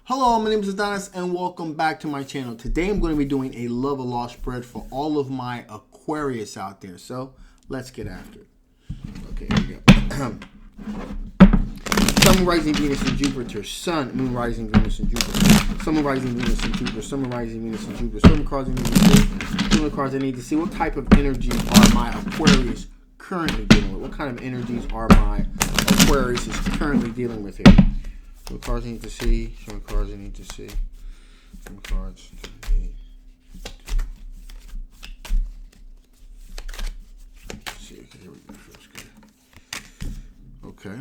Hello, my name is Adonis and welcome back to my channel. Today I'm going to be doing a love or loss spread for all of my Aquarius out there. So let's get after it. Okay, here we go. Sun, rising Venus and Jupiter. Sun, Moon, rising Venus and Jupiter. Sun, rising Venus and Jupiter. Sun, rising Venus and Jupiter. Some cards I need to see. Some cards I need to see. What type of energies are my Aquarius currently dealing with? What kind of energies are my Aquarius is currently dealing with here? Some cards I need to see. Some cards I need to see. Some cards to need to see. Okay, here we go. Feels good. Okay.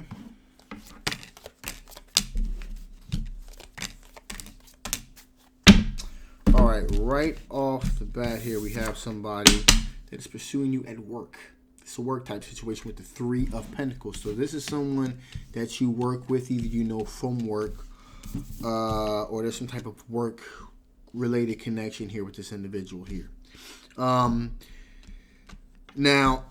All right off the bat here, we have somebody that is pursuing you at work. It's a work type situation with the Three of Pentacles. So this is someone that you work with, either you know from work, or there's some type of work related connection here with this individual here. Now,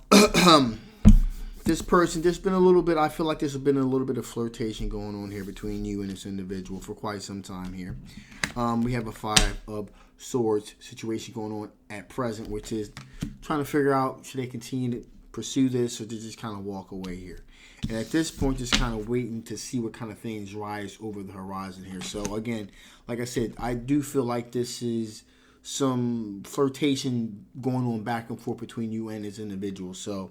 this person, there's been a little bit, I feel like there's been a little bit of flirtation going on here between you and this individual for quite some time here. We have a Five of Swords situation going on at present, which is trying to figure out, should they continue to pursue this or to just kind of walk away here. And at this point, just kind of waiting to see what kind of things rise over the horizon here. So again, like I said, I do feel like this is some flirtation going on back and forth between you and this individual. So,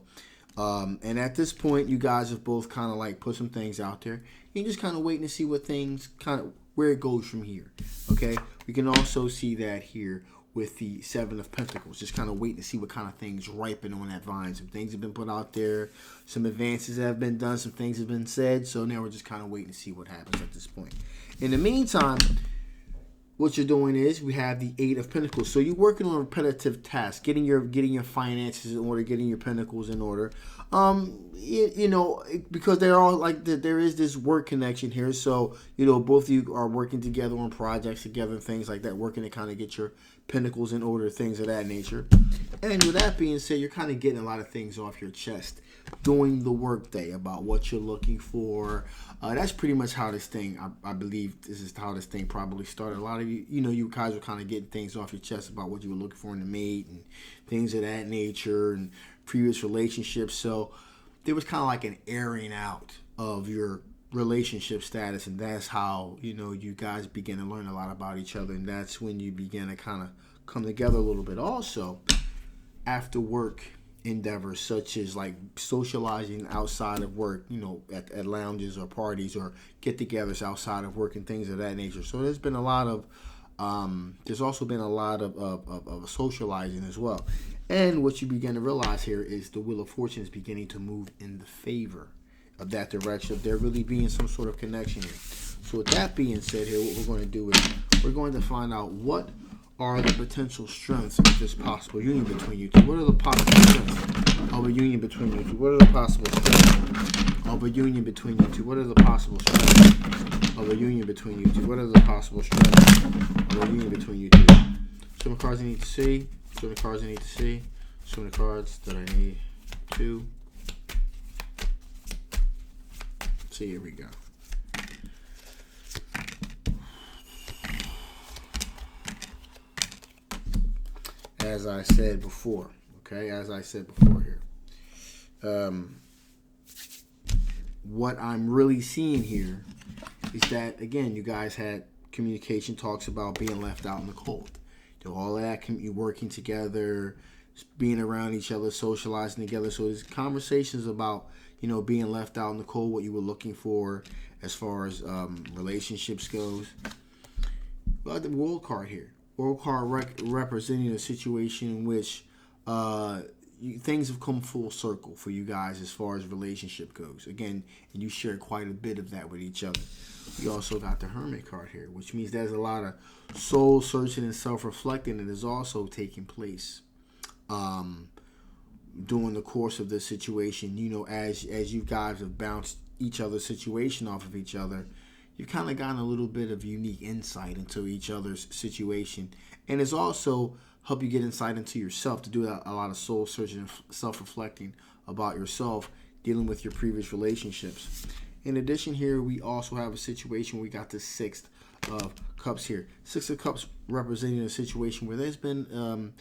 and at this point, you guys have both kind of like put some things out there. You're just kind of waiting to see what things kind of, where it goes from here. Okay, we can also see that here with the Seven of Pentacles, just kind of waiting to see what kind of things ripen on that vine. Some things have been put out there, some advances have been done, some things have been said, so now we're just kind of waiting to see what happens at this point. In the meantime, what you're doing is we have the Eight of Pentacles. So you're working on a repetitive task, getting your finances in order, getting your pentacles in order. You know, because they're all like there is this work connection here. So you know, both of you are working together on projects together and things like that, working to kind of get your pentacles in order, things of that nature. And with that being said, you're kind of getting a lot of things off your chest, doing the work day about what you're looking for. That's pretty much how this thing, I believe this is how this thing probably started. A lot of you, you guys were kind of getting things off your chest about what you were looking for in a mate and things of that nature and previous relationships. So there was kind of like an airing out of your relationship status, and that's how, you guys begin to learn a lot about each other, and that's when you begin to kind of come together a little bit. Also, after work endeavors such as like socializing outside of work, at lounges or parties or get-togethers outside of work and things of that nature. So there's been a lot of there's also been a lot of socializing as well. And what you begin to realize here is the Wheel of Fortune is beginning to move in the favor of that direction, of there really being some sort of connection here. So with that being said here, what we're going to do is we're going to find out what are the potential strengths of this possible union between you two. What are the possible strengths of a union between you two? What are the possible strengths of a union between you two? What are the possible strengths of a union between you two? What are the possible strengths of a union between you two? Some of the cards I need to see. Some of the cards I need to see. Some of the cards that I need to see. Here we go. As I said before, okay? As I said before here. What I'm really seeing here is that, again, you guys had communication talks about being left out in the cold. All of that, you working together, being around each other, socializing together. So there's conversations about, being left out in the cold, what you were looking for as far as relationships goes. Well, the World card here. World card representing a situation in which things have come full circle for you guys as far as relationship goes. Again, and you share quite a bit of that with each other. You also got the Hermit card here, which means there's a lot of soul searching and self-reflecting that is also taking place during the course of this situation. As you guys have bounced each other's situation off of each other, you've kind of gotten a little bit of unique insight into each other's situation. And it's also helped you get insight into yourself, to do a lot of soul searching and self-reflecting about yourself, dealing with your previous relationships. In addition here, we also have a situation where we got the Sixth of Cups here. Six of Cups representing a situation where there's been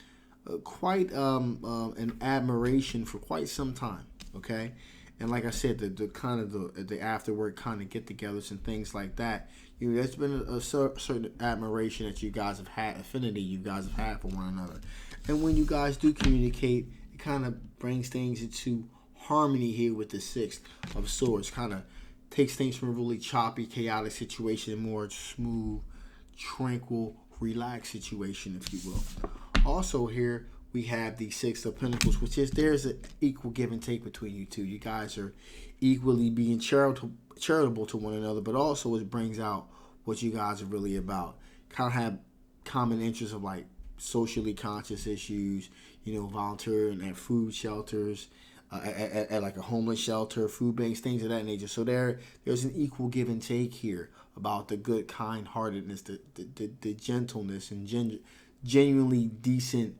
quite an admiration for quite some time. Okay, and like I said, the kind of the afterward kind of get-togethers and things like that. There's been a certain admiration that you guys have had, affinity you guys have had for one another, and when you guys do communicate, it kind of brings things into harmony here with the Six of Swords. Kind of takes things from a really choppy, chaotic situation, more smooth, tranquil, relaxed situation, if you will. Also here we have the Six of Pentacles, which is there's an equal give and take between you two. You guys are equally being charitable to one another, but also it brings out what you guys are really about. Kind of have common interests of like socially conscious issues, volunteering at food shelters, at like a homeless shelter, food banks, things of that nature. So there's an equal give and take here about the good, kind-heartedness, the gentleness, and genuinely decent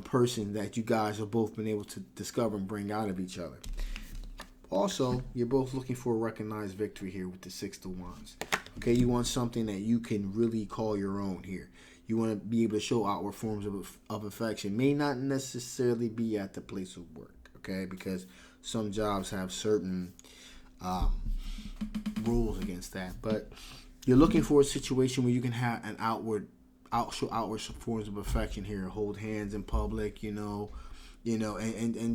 person that you guys have both been able to discover and bring out of each other. Also, you're both looking for a recognized victory here with the Six of Wands. Okay, you want something that you can really call your own here. You want to be able to show outward forms of affection. May not necessarily be at the place of work. Okay, because some jobs have certain rules against that. But you're looking for a situation where you can have an show outward forms of affection here. Hold hands in public, and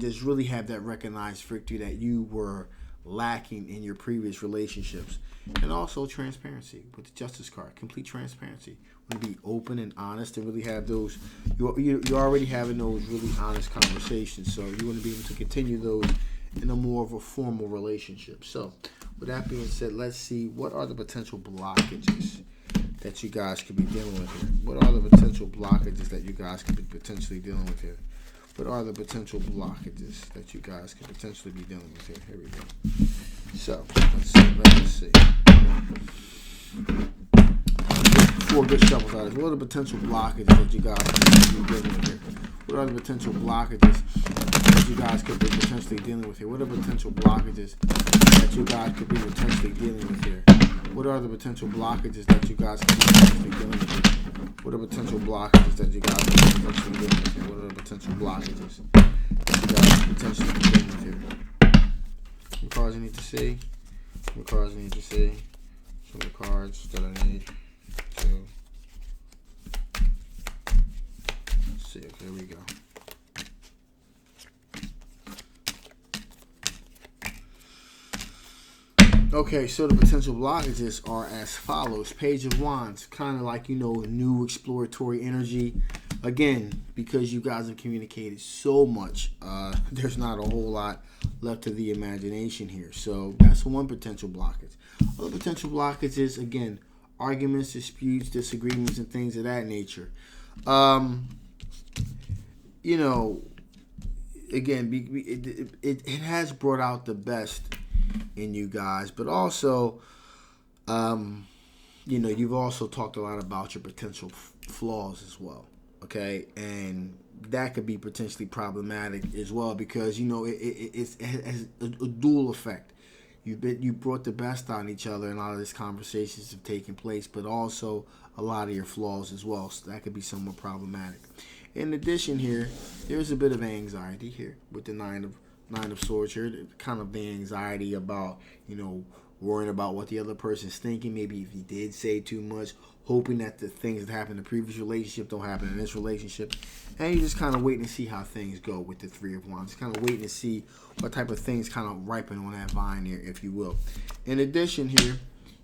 just really have that recognized victory that you were lacking in your previous relationships. And also transparency with the Justice card. Complete transparency. Want to be open and honest and really have those. You're already having those really honest conversations, so you want to be able to continue those in a more of a formal relationship. So, with that being said, let's see what are the potential blockages that you guys could be dealing with here. What are the potential blockages that you guys could be potentially dealing with here? What are the potential blockages that you guys could potentially be dealing with here? Here we go. So, let's see. 4 good shovels out. What are the potential blockages that you guys could be dealing with here? What are the potential blockages that you guys could be potentially dealing with here? What are the potential blockages that you guys could be potentially dealing with here? What are the potential blockages that you guys could be potentially dealing with here? What are potential blockages that you guys could be potentially dealing with here? What are the potential blockages that you guys could potentially be dealing with here? Some cards I need to see. Some cards I need to see. Some of the cards that I need to see. Okay, here we go. Okay, so the potential blockages are as follows. Page of Wands, kind of like, new exploratory energy. Again, because you guys have communicated so much, there's not a whole lot left to the imagination here. So that's one potential blockage. Other potential blockages, again, arguments, disputes, disagreements, and things of that nature. Again, it has brought out the best in you guys, but also, you've also talked a lot about your potential flaws as well. Okay, and that could be potentially problematic as well because it has a dual effect. You brought the best out of each other, and a lot of these conversations have taken place, but also a lot of your flaws as well. So that could be somewhat problematic. In addition, here there's a bit of anxiety here with the Nine of Swords here, kind of the anxiety about worrying about what the other person's thinking. Maybe if he did say too much, hoping that the things that happened in the previous relationship don't happen in this relationship. And you're just kind of waiting to see how things go with the Three of Wands. Kind of waiting to see what type of things kind of ripen on that vine here, if you will. In addition here,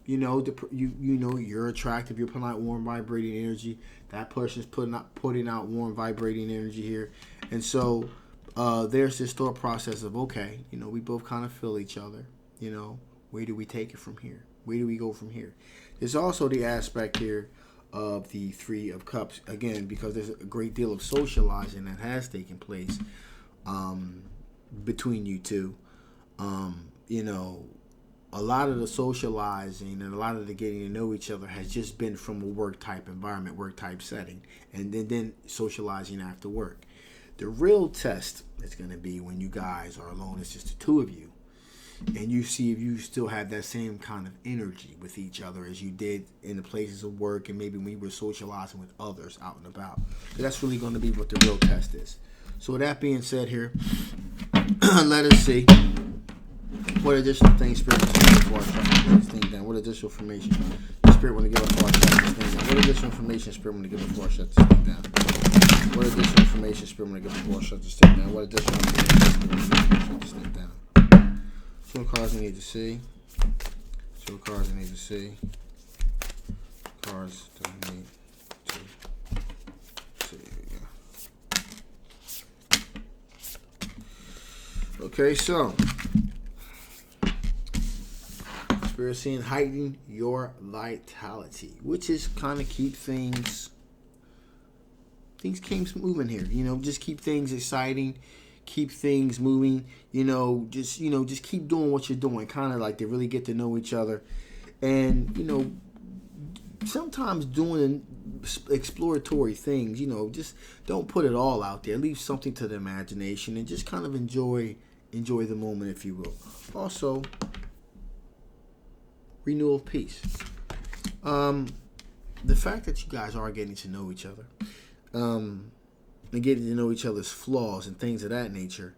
you're attractive. You're putting out warm vibrating energy. That person's putting out warm vibrating energy here. And so there's this thought process of, okay, we both kind of feel each other. Where do we take it from here? Where do we go from here? There's also the aspect here of the Three of Cups, again, because there's a great deal of socializing that has taken place between you two. A lot of the socializing and a lot of the getting to know each other has just been from a work type environment, work type setting, and then socializing after work. The real test is going to be when you guys are alone. It's just the two of you. and you see if you still have that same kind of energy with each other as you did in the places of work and maybe when you were socializing with others out and about. So that's really going to be what the real test is. So with that being said here, let us see what additional things Spirit wants to give before I shut this thing down. What additional information Spirit want to give before I shut this thing down? What additional information Spirit want to give before I shut this thing down? What additional information Spirit want to give before I shut this thing down? What additional information Spirit want to give before I shut this thing down? Show cards I need to see. Show cards I need to see. Cards that I need to see. Here we go. Okay, so Spirit seeing heighten your vitality, which is kind of keep things moving here. Just keep things exciting, keep things moving. Just keep doing what you're doing. Kind of like to really get to know each other, and sometimes doing exploratory things. Just don't put it all out there. Leave something to the imagination, and just kind of enjoy the moment, if you will. Also, renewal of peace. The fact that you guys are getting to know each other, and getting to know each other's flaws and things of that nature,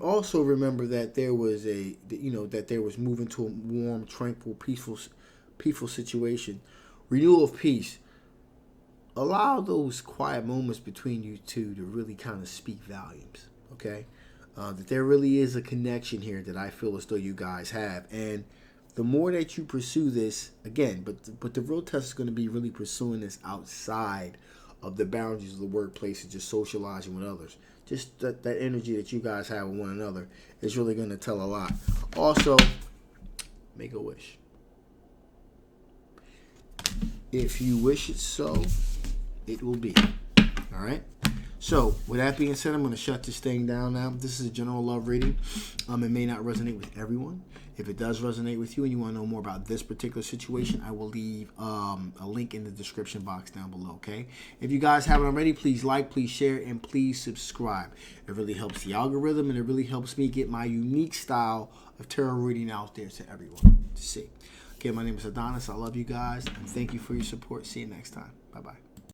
also remember that there was that there was moving to a warm, tranquil, peaceful situation. Renewal of peace. Allow those quiet moments between you two to really kind of speak volumes. Okay. That there really is a connection here that I feel as though you guys have. And the more that you pursue this, again, but the real test is going to be really pursuing this outside of the boundaries of the workplace and just socializing with others. Just that energy that you guys have with one another is really going to tell a lot. Also, make a wish. If you wish it so, it will be. All right? So, with that being said, I'm going to shut this thing down now. This is a general love reading. It may not resonate with everyone. If it does resonate with you and you want to know more about this particular situation, I will leave a link in the description box down below, okay? If you guys haven't already, please like, please share, and please subscribe. It really helps the algorithm, and it really helps me get my unique style of tarot reading out there to everyone to see. Okay, my name is Adonis. I love you guys, and thank you for your support. See you next time. Bye-bye.